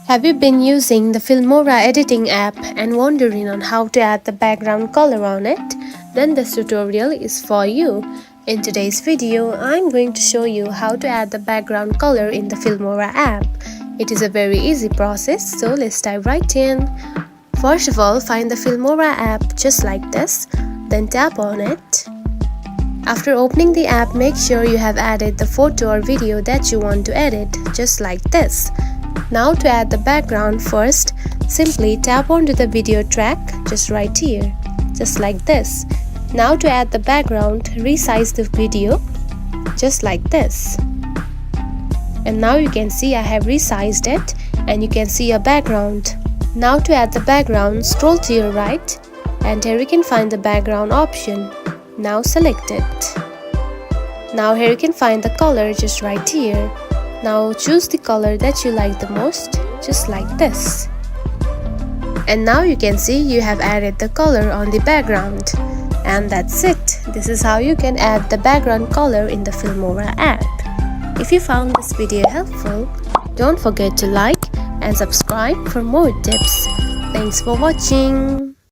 Have you been using the Filmora editing app and wondering on how to add the background color on it? Then this tutorial is for you. In today's video, I'm going to show you how to add the background color in the Filmora app. It is a very easy process, so let's dive right in. First of all, find the Filmora app just like this, then tap on it. After opening the app, make sure you have added the photo or video that you want to edit, just like this. Now to add the background, first simply tap onto the video track just right here, just like this. Now to add the background, resize the video just like this. And now you can see I have resized it and you can see a background. Now to add the background, scroll to your right and here you can find the background option. Now select it. Now here you can find the color just right here. Now choose the color that you like the most, just like this. And now you can see you have added the color on the background. And that's it. This is how you can add the background color in the Filmora app. If you found this video helpful, don't forget to like and subscribe for more tips. Thanks for watching.